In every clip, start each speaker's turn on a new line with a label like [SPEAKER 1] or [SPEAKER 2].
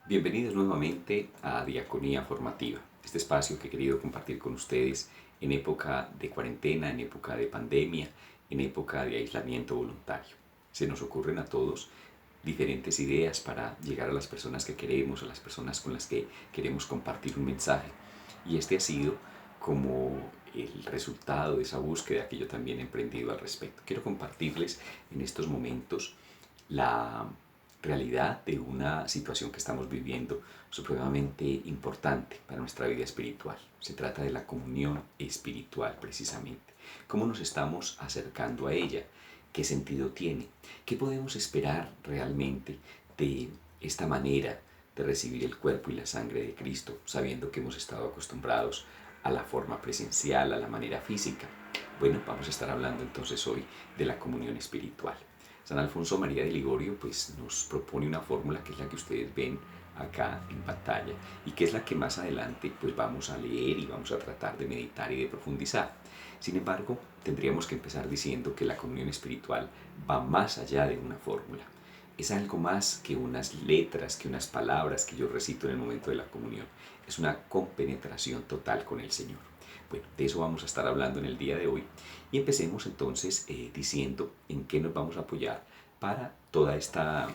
[SPEAKER 1] Bienvenidos nuevamente a Diaconía Formativa, este espacio que he querido compartir con ustedes en época de cuarentena, en época de pandemia, en época de aislamiento voluntario. Se nos ocurren a todos diferentes ideas para llegar a las personas que queremos, a las personas con las que queremos compartir un mensaje. Y este ha sido como el resultado de esa búsqueda que yo también he emprendido al respecto. Quiero compartirles en estos momentos la realidad de una situación que estamos viviendo supremamente importante para nuestra vida espiritual. Se trata de la comunión espiritual precisamente. ¿Cómo nos estamos acercando a ella? ¿Qué sentido tiene? ¿Qué podemos esperar realmente de esta manera de recibir el cuerpo y la sangre de Cristo, sabiendo que hemos estado acostumbrados a la forma presencial, a la manera física? Bueno, vamos a estar hablando entonces hoy de la comunión espiritual. San Alfonso María de Ligorio pues, nos propone una fórmula que es la que ustedes ven acá en pantalla y que es la que más adelante pues, vamos a leer y vamos a tratar de meditar y de profundizar. Sin embargo, tendríamos que empezar diciendo que la comunión espiritual va más allá de una fórmula. Es algo más que unas letras, que unas palabras que yo recito en el momento de la comunión. Es una compenetración total con el Señor. Bueno, de eso vamos a estar hablando en el día de hoy y empecemos entonces diciendo en qué nos vamos a apoyar para toda esta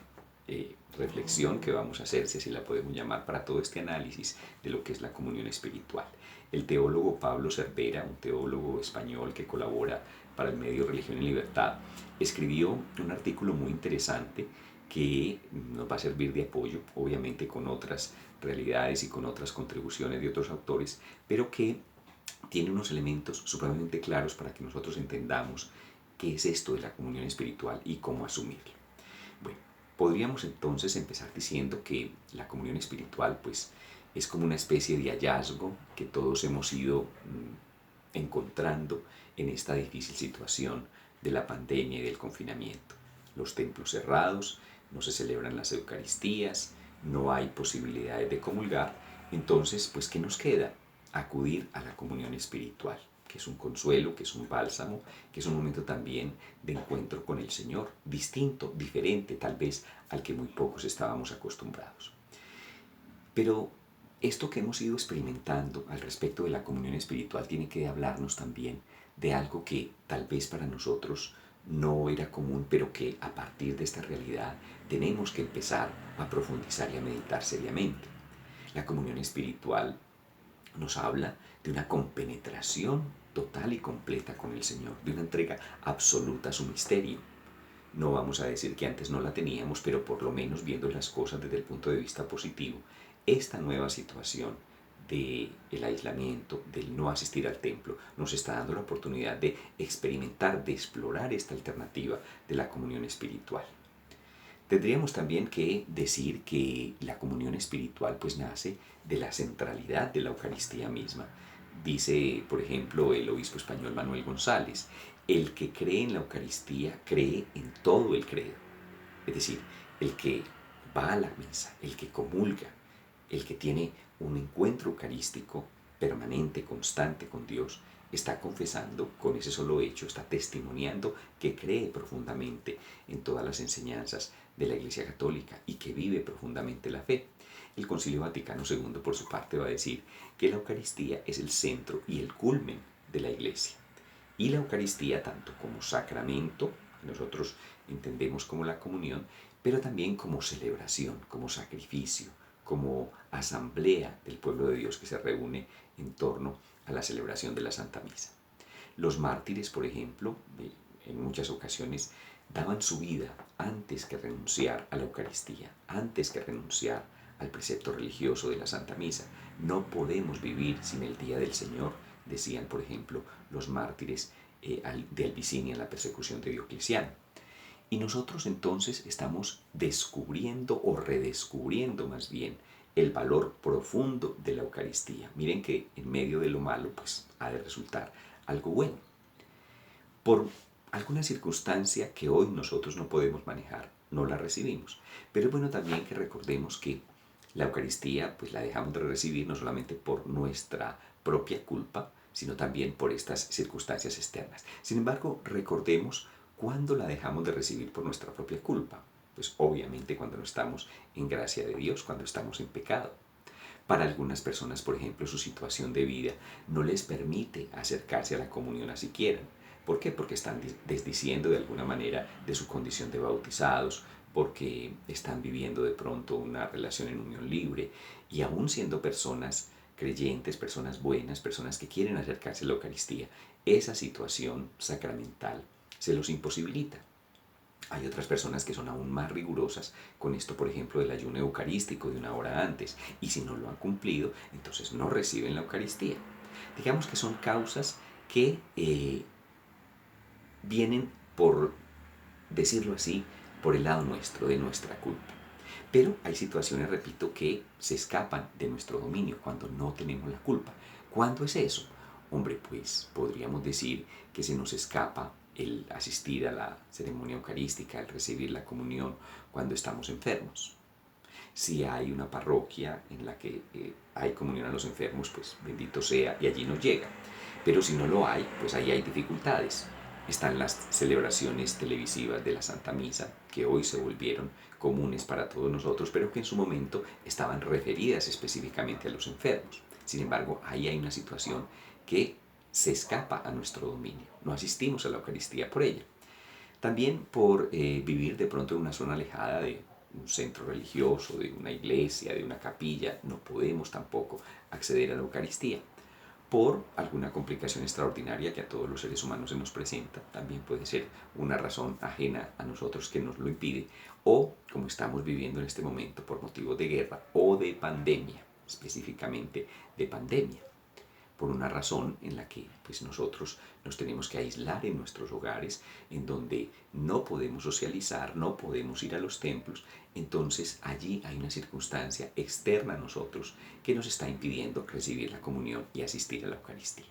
[SPEAKER 1] reflexión que vamos a hacer, si así la podemos llamar, para todo este análisis de lo que es la comunión espiritual. El teólogo Pablo Cervera, un teólogo español que colabora para el medio Religión y Libertad, escribió un artículo muy interesante que nos va a servir de apoyo, obviamente con otras realidades y con otras contribuciones de otros autores, pero que tiene unos elementos supremamente claros para que nosotros entendamos qué es esto de la comunión espiritual y cómo asumirlo. Bueno, podríamos entonces empezar diciendo que la comunión espiritual pues es como una especie de hallazgo que todos hemos ido encontrando en esta difícil situación de la pandemia y del confinamiento. Los templos cerrados, no se celebran las Eucaristías, no hay posibilidades de comulgar, entonces pues ¿qué nos queda? Acudir a la comunión espiritual, que es un consuelo, que es un bálsamo, que es un momento también de encuentro con el Señor, distinto, diferente tal vez al que muy pocos estábamos acostumbrados. Pero esto que hemos ido experimentando al respecto de la comunión espiritual tiene que hablarnos también de algo que tal vez para nosotros no era común, pero que a partir de esta realidad tenemos que empezar a profundizar y a meditar seriamente. La comunión espiritual nos habla de una compenetración total y completa con el Señor, de una entrega absoluta a su misterio. No vamos a decir que antes no la teníamos, pero por lo menos viendo las cosas desde el punto de vista positivo, esta nueva situación del aislamiento, del no asistir al templo, nos está dando la oportunidad de experimentar, de explorar esta alternativa de la comunión espiritual. Tendríamos también que decir que la comunión espiritual pues nace de la centralidad de la Eucaristía misma. Dice, por ejemplo, el obispo español Manuel González, el que cree en la Eucaristía cree en todo el credo. Es decir, el que va a la misa, el que comulga, el que tiene un encuentro eucarístico permanente, constante con Dios, está confesando con ese solo hecho, está testimoniando que cree profundamente en todas las enseñanzas de la Iglesia Católica y que vive profundamente la fe. El Concilio Vaticano II, por su parte, va a decir que la Eucaristía es el centro y el culmen de la Iglesia. Y la Eucaristía, tanto como sacramento, que nosotros entendemos como la comunión, pero también como celebración, como sacrificio, como asamblea del pueblo de Dios que se reúne en torno a la celebración de la Santa Misa. Los mártires, por ejemplo, en muchas ocasiones daban su vida antes que renunciar a la Eucaristía, antes que renunciar al precepto religioso de la Santa Misa. No podemos vivir sin el día del Señor, decían, por ejemplo, los mártires de Albicinia en la persecución de Diocleciano. Y nosotros entonces estamos descubriendo o redescubriendo más bien el valor profundo de la Eucaristía. Miren que en medio de lo malo pues ha de resultar algo bueno. Por alguna circunstancia que hoy nosotros no podemos manejar, no la recibimos. Pero es bueno también que recordemos que la Eucaristía pues la dejamos de recibir no solamente por nuestra propia culpa, sino también por estas circunstancias externas. Sin embargo, recordemos cuándo la dejamos de recibir por nuestra propia culpa. Pues obviamente cuando no estamos en gracia de Dios, cuando estamos en pecado. Para algunas personas, por ejemplo, su situación de vida no les permite acercarse a la comunión así quieran. ¿Por qué? Porque están desdiciendo de alguna manera de su condición de bautizados, porque están viviendo de pronto una relación en unión libre y aún siendo personas creyentes, personas buenas, personas que quieren acercarse a la Eucaristía, esa situación sacramental se los imposibilita. Hay otras personas que son aún más rigurosas con esto, por ejemplo, del ayuno eucarístico de una hora antes, y si no lo han cumplido, entonces no reciben la Eucaristía. Digamos que son causas que vienen, por decirlo así, por el lado nuestro, de nuestra culpa. Pero hay situaciones, repito, que se escapan de nuestro dominio cuando no tenemos la culpa. ¿Cuándo es eso? Hombre, pues podríamos decir que se nos escapa el asistir a la ceremonia eucarística, el recibir la comunión cuando estamos enfermos. Si hay una parroquia en la que hay comunión a los enfermos, pues bendito sea y allí nos llega. Pero si no lo hay, pues ahí hay dificultades. Están las celebraciones televisivas de la Santa Misa, que hoy se volvieron comunes para todos nosotros, pero que en su momento estaban referidas específicamente a los enfermos. Sin embargo, ahí hay una situación que se escapa a nuestro dominio. No asistimos a la Eucaristía por ella. También por vivir de pronto en una zona alejada de un centro religioso, de una iglesia, de una capilla, no podemos tampoco acceder a la Eucaristía. Por alguna complicación extraordinaria que a todos los seres humanos se nos presenta, también puede ser una razón ajena a nosotros que nos lo impide, o como estamos viviendo en este momento por motivos de guerra o de pandemia, específicamente de pandemia, por una razón en la que pues nosotros nos tenemos que aislar en nuestros hogares, en donde no podemos socializar, no podemos ir a los templos. Entonces allí hay una circunstancia externa a nosotros que nos está impidiendo recibir la comunión y asistir a la Eucaristía.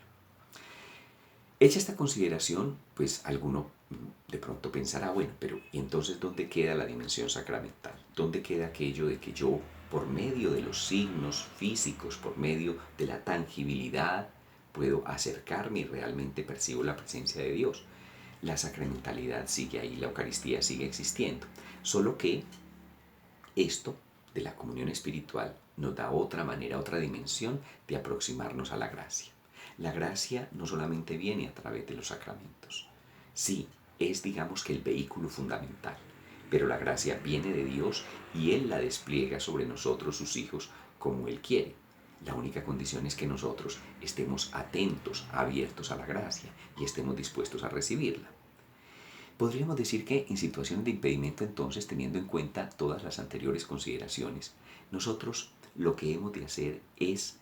[SPEAKER 1] Hecha esta consideración, pues alguno de pronto pensará, bueno, pero ¿y entonces dónde queda la dimensión sacramental? ¿Dónde queda aquello de que yo, por medio de los signos físicos, por medio de la tangibilidad, puedo acercarme y realmente percibo la presencia de Dios? La sacramentalidad sigue ahí, la Eucaristía sigue existiendo, solo que esto de la comunión espiritual nos da otra manera, otra dimensión de aproximarnos a la gracia. La gracia no solamente viene a través de los sacramentos. Sí, es digamos que el vehículo fundamental, pero la gracia viene de Dios y Él la despliega sobre nosotros, sus hijos, como Él quiere. La única condición es que nosotros estemos atentos, abiertos a la gracia y estemos dispuestos a recibirla. Podríamos decir que en situaciones de impedimento, entonces, teniendo en cuenta todas las anteriores consideraciones, nosotros lo que hemos de hacer es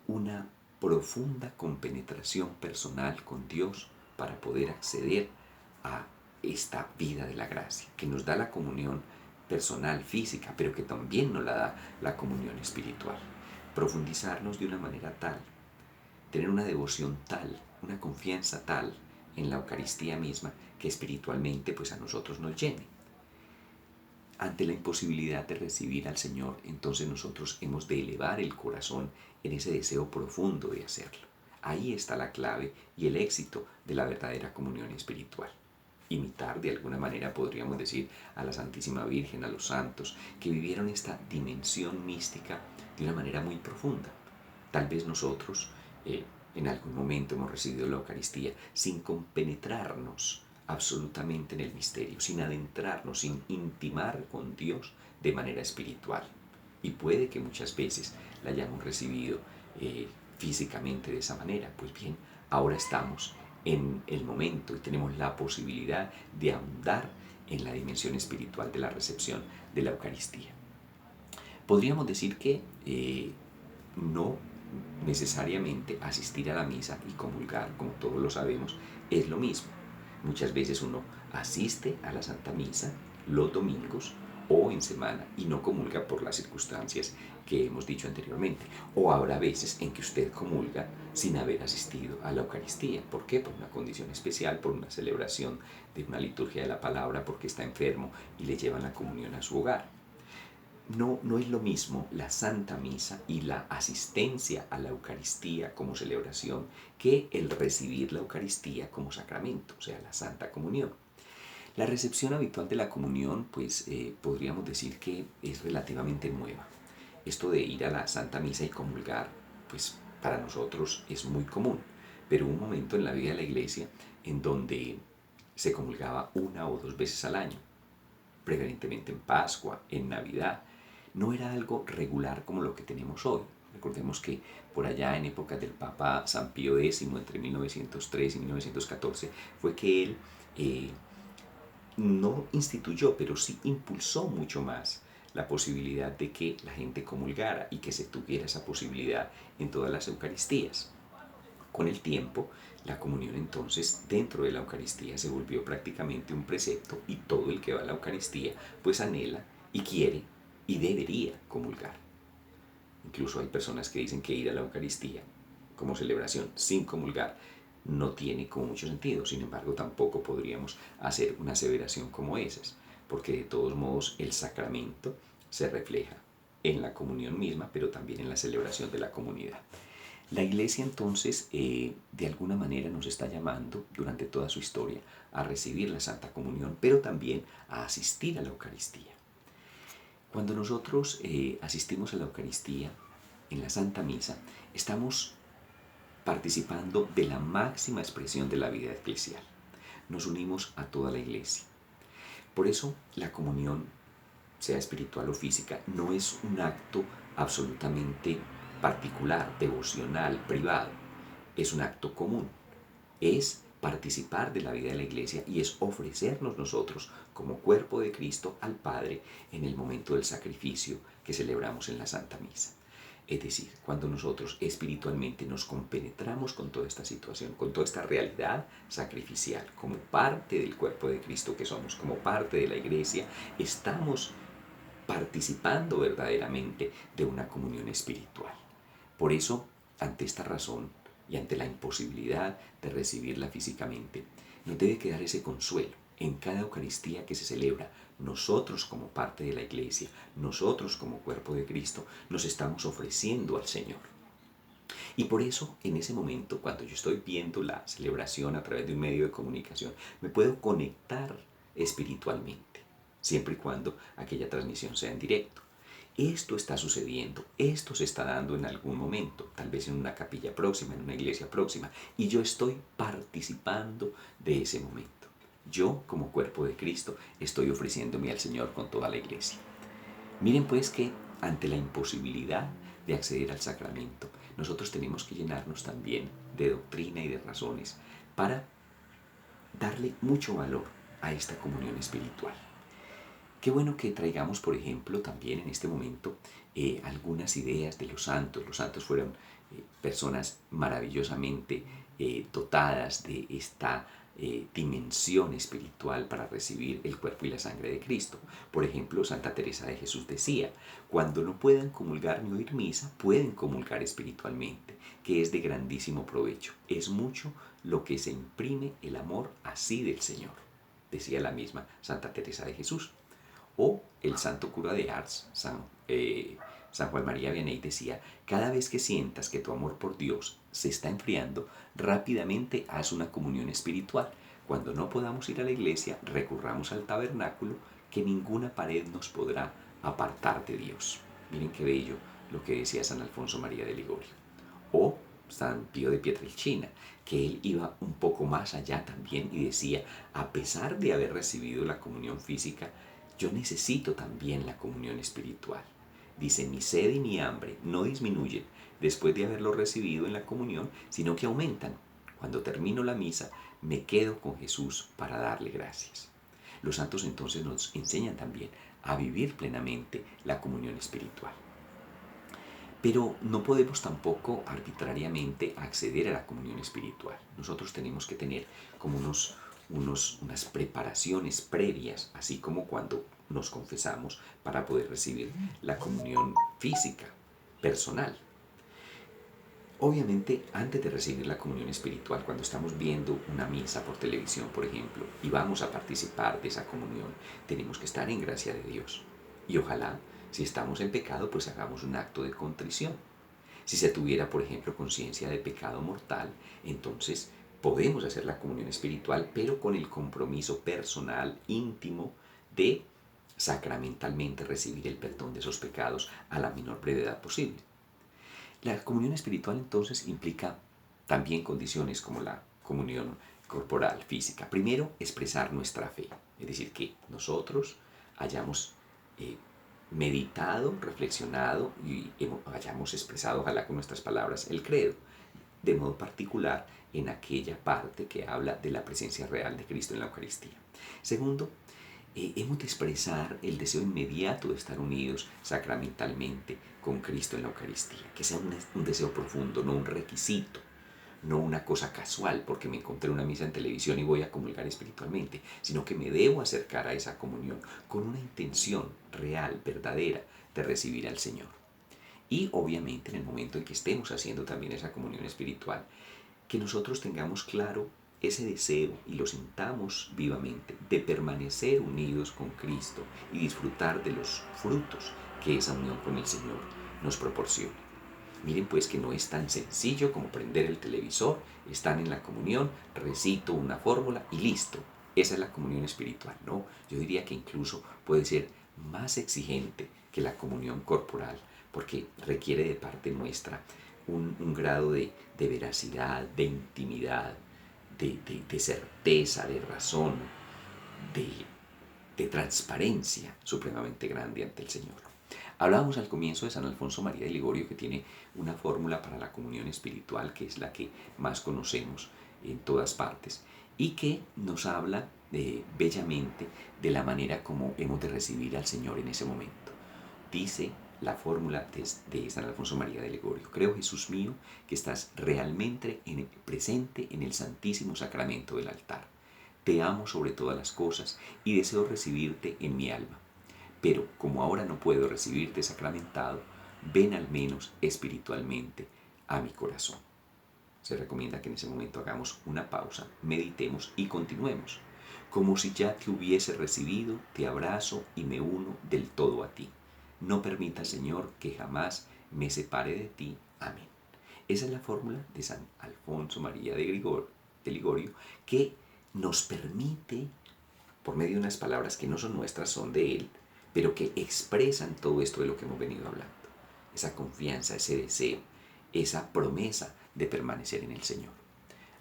[SPEAKER 1] una profunda compenetración personal con Dios para poder acceder a esta vida de la gracia, que nos da la comunión personal, física, pero que también nos la da la comunión espiritual. Profundizarnos de una manera tal, tener una devoción tal, una confianza tal en la Eucaristía misma, que espiritualmente pues a nosotros nos llene. Ante la imposibilidad de recibir al Señor, entonces nosotros hemos de elevar el corazón en ese deseo profundo de hacerlo. Ahí está la clave y el éxito de la verdadera comunión espiritual. Imitar de alguna manera, podríamos decir, a la Santísima Virgen, a los santos, que vivieron esta dimensión mística de una manera muy profunda. Tal vez nosotros en algún momento hemos recibido la Eucaristía sin compenetrarnos absolutamente en el misterio, sin adentrarnos, sin intimar con Dios de manera espiritual. Y puede que muchas veces la hayamos recibido físicamente de esa manera. Pues bien, ahora estamos en el momento y tenemos la posibilidad de ahondar en la dimensión espiritual de la recepción de la Eucaristía. Podríamos decir que no necesariamente asistir a la misa y comulgar, como todos lo sabemos, es lo mismo. Muchas veces uno asiste a la Santa Misa los domingos o en semana y no comulga por las circunstancias que hemos dicho anteriormente. O habrá veces en que usted comulga sin haber asistido a la Eucaristía. ¿Por qué? Por una condición especial, por una celebración de una liturgia de la palabra, porque está enfermo y le llevan la comunión a su hogar. No es lo mismo la Santa Misa y la asistencia a la Eucaristía como celebración que el recibir la Eucaristía como sacramento, o sea, la Santa Comunión. La recepción habitual de la comunión, pues podríamos decir que es relativamente nueva. Esto de ir a la Santa Misa y comulgar, pues para nosotros es muy común, pero hubo un momento en la vida de la Iglesia en donde se comulgaba una o dos veces al año, preferentemente en Pascua, en Navidad. No era algo regular como lo que tenemos hoy. Recordemos que por allá en épocas del Papa San Pío X, entre 1903 y 1914, fue que él no instituyó, pero sí impulsó mucho más la posibilidad de que la gente comulgara y que se tuviera esa posibilidad en todas las Eucaristías. Con el tiempo, la comunión entonces dentro de la Eucaristía se volvió prácticamente un precepto y todo el que va a la Eucaristía pues anhela y quiere y debería comulgar. Incluso hay personas que dicen que ir a la Eucaristía como celebración sin comulgar no tiene como mucho sentido. Sin embargo, tampoco podríamos hacer una aseveración como esas, porque de todos modos el sacramento se refleja en la comunión misma, pero también en la celebración de la comunidad. La Iglesia entonces de alguna manera nos está llamando durante toda su historia a recibir la Santa Comunión, pero también a asistir a la Eucaristía. Cuando nosotros asistimos a la Eucaristía, en la Santa Misa, estamos participando de la máxima expresión de la vida eclesial. Nos unimos a toda la Iglesia. Por eso la comunión, sea espiritual o física, no es un acto absolutamente particular, devocional, privado. Es un acto común. Es participar de la vida de la Iglesia y es ofrecernos nosotros como cuerpo de Cristo al Padre en el momento del sacrificio que celebramos en la Santa Misa. Es decir, cuando nosotros espiritualmente nos compenetramos con toda esta situación, con toda esta realidad sacrificial, como parte del cuerpo de Cristo que somos, como parte de la Iglesia, estamos participando verdaderamente de una comunión espiritual. Por eso, ante esta razón y ante la imposibilidad de recibirla físicamente, nos debe quedar ese consuelo. En cada Eucaristía que se celebra, nosotros como parte de la Iglesia, nosotros como cuerpo de Cristo, nos estamos ofreciendo al Señor. Y por eso, en ese momento, cuando yo estoy viendo la celebración a través de un medio de comunicación, me puedo conectar espiritualmente, siempre y cuando aquella transmisión sea en directo. Esto está sucediendo, esto se está dando en algún momento, tal vez en una capilla próxima, en una iglesia próxima, y yo estoy participando de ese momento. Yo, como cuerpo de Cristo, estoy ofreciéndome al Señor con toda la iglesia. Miren pues que ante la imposibilidad de acceder al sacramento, nosotros tenemos que llenarnos también de doctrina y de razones para darle mucho valor a esta comunión espiritual. Qué bueno que traigamos, por ejemplo, también en este momento algunas ideas de los santos. Los santos fueron personas maravillosamente dotadas de esta dimensión espiritual para recibir el cuerpo y la sangre de Cristo. Por ejemplo, Santa Teresa de Jesús decía, cuando no puedan comulgar ni oír misa, pueden comulgar espiritualmente, que es de grandísimo provecho. Es mucho lo que se imprime el amor así del Señor, decía la misma Santa Teresa de Jesús. O el santo cura de Ars, San Juan María Vianney, decía, cada vez que sientas que tu amor por Dios se está enfriando, rápidamente haz una comunión espiritual. Cuando no podamos ir a la iglesia, recurramos al tabernáculo, que ninguna pared nos podrá apartar de Dios. Miren qué bello lo que decía San Alfonso María de Ligorio. O San Pío de Pietrelcina, que él iba un poco más allá también y decía, a pesar de haber recibido la comunión física, yo necesito también la comunión espiritual. Dice, mi sed y mi hambre no disminuyen después de haberlo recibido en la comunión, sino que aumentan. Cuando termino la misa, me quedo con Jesús para darle gracias. Los santos entonces nos enseñan también a vivir plenamente la comunión espiritual. Pero no podemos tampoco arbitrariamente acceder a la comunión espiritual. Nosotros tenemos que tener como unas preparaciones previas, así como cuando nos confesamos para poder recibir la comunión física, personal. Obviamente, antes de recibir la comunión espiritual, cuando estamos viendo una misa por televisión, por ejemplo, y vamos a participar de esa comunión, tenemos que estar en gracia de Dios. Y ojalá, si estamos en pecado, pues hagamos un acto de contrición. Si se tuviera, por ejemplo, conciencia de pecado mortal, entonces podemos hacer la comunión espiritual, pero con el compromiso personal, íntimo, de sacramentalmente recibir el perdón de esos pecados a la menor brevedad posible. La comunión espiritual entonces implica también condiciones como la comunión corporal, física. Primero, expresar nuestra fe, es decir, que nosotros hayamos meditado, reflexionado y hayamos expresado, ojalá con nuestras palabras, el credo, de modo particular en aquella parte que habla de la presencia real de Cristo en la Eucaristía. Segundo, hemos de expresar el deseo inmediato de estar unidos sacramentalmente con Cristo en la Eucaristía, que sea un deseo profundo, no un requisito, no una cosa casual porque me encontré una misa en televisión y voy a comulgar espiritualmente, sino que me debo acercar a esa comunión con una intención real, verdadera, de recibir al Señor. Y obviamente en el momento en que estemos haciendo también esa comunión espiritual, que nosotros tengamos claro ese deseo y lo sintamos vivamente de permanecer unidos con Cristo y disfrutar de los frutos que esa unión con el Señor nos proporciona. Miren pues que no es tan sencillo como prender el televisor, están en la comunión, recito una fórmula y listo. Esa es la comunión espiritual, ¿no? Yo diría que incluso puede ser más exigente que la comunión corporal, porque requiere de parte nuestra un grado de veracidad, de intimidad, de certeza, de razón, de, de transparencia supremamente grande ante el Señor. Hablábamos al comienzo de San Alfonso María de Ligorio, que tiene una fórmula para la comunión espiritual, que es la que más conocemos en todas partes, y que nos habla bellamente de la manera como hemos de recibir al Señor en ese momento. Dice la fórmula de San Alfonso María de Ligorio: creo, Jesús mío, que estás realmente presente en el Santísimo Sacramento del altar. Te amo sobre todas las cosas y deseo recibirte en mi alma. Pero como ahora no puedo recibirte sacramentado, ven al menos espiritualmente a mi corazón. Se recomienda que en ese momento hagamos una pausa, meditemos y continuemos. Como si ya te hubiese recibido, te abrazo y me uno del todo a ti. No permita, Señor, que jamás me separe de ti. Amén. Esa es la fórmula de San Alfonso María de Ligorio, que nos permite, por medio de unas palabras que no son nuestras, son de él, pero que expresan todo esto de lo que hemos venido hablando. Esa confianza, ese deseo, esa promesa de permanecer en el Señor.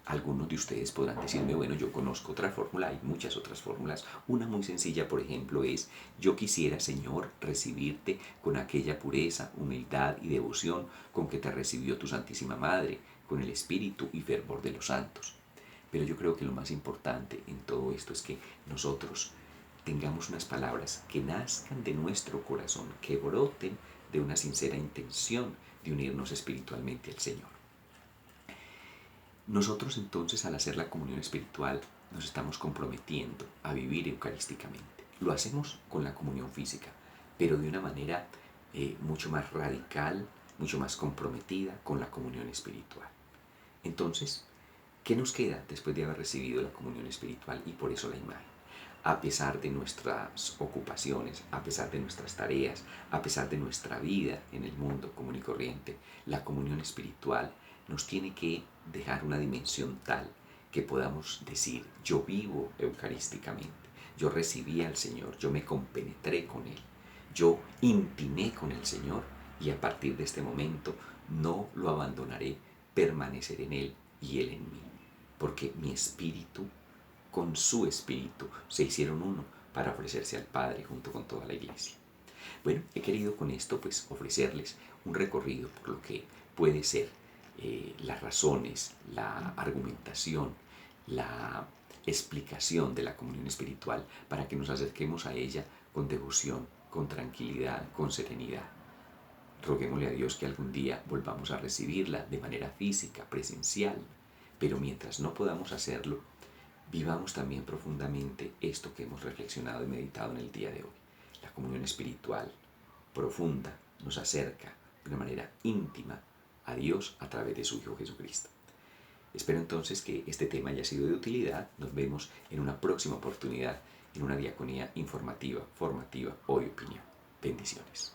[SPEAKER 1] Algunos de ustedes podrán decirme, bueno, yo conozco otra fórmula, hay muchas otras fórmulas. Una muy sencilla, por ejemplo, es: yo quisiera, Señor, recibirte con aquella pureza, humildad y devoción con que te recibió tu Santísima Madre, con el espíritu y fervor de los santos. Pero yo creo que lo más importante en todo esto es que nosotros tengamos unas palabras que nazcan de nuestro corazón, que broten de una sincera intención de unirnos espiritualmente al Señor. Nosotros entonces, al hacer la comunión espiritual, nos estamos comprometiendo a vivir eucarísticamente. Lo hacemos con la comunión física, pero de una manera mucho más radical, mucho más comprometida con la comunión espiritual. Entonces, ¿qué nos queda después de haber recibido la comunión espiritual? Y por eso la imagen. A pesar de nuestras ocupaciones, a pesar de nuestras tareas, a pesar de nuestra vida en el mundo común y corriente, la comunión espiritual nos tiene que dejar una dimensión tal que podamos decir: yo vivo eucarísticamente, yo recibí al Señor, yo me compenetré con Él, yo intimé con el Señor y a partir de este momento no lo abandonaré, permaneceré en Él y Él en mí, porque mi espíritu con su espíritu se hicieron uno para ofrecerse al Padre junto con toda la Iglesia. Bueno, he querido con esto pues ofrecerles un recorrido por lo que puede ser las razones, la argumentación, la explicación de la comunión espiritual, para que nos acerquemos a ella con devoción, con tranquilidad, con serenidad. Roguémosle a Dios que algún día volvamos a recibirla de manera física, presencial, pero mientras no podamos hacerlo, vivamos también profundamente esto que hemos reflexionado y meditado en el día de hoy. La comunión espiritual profunda nos acerca de una manera íntima a Dios a través de su Hijo Jesucristo. Espero entonces que este tema haya sido de utilidad. Nos vemos en una próxima oportunidad en una diaconía informativa, formativa o de opinión. Bendiciones.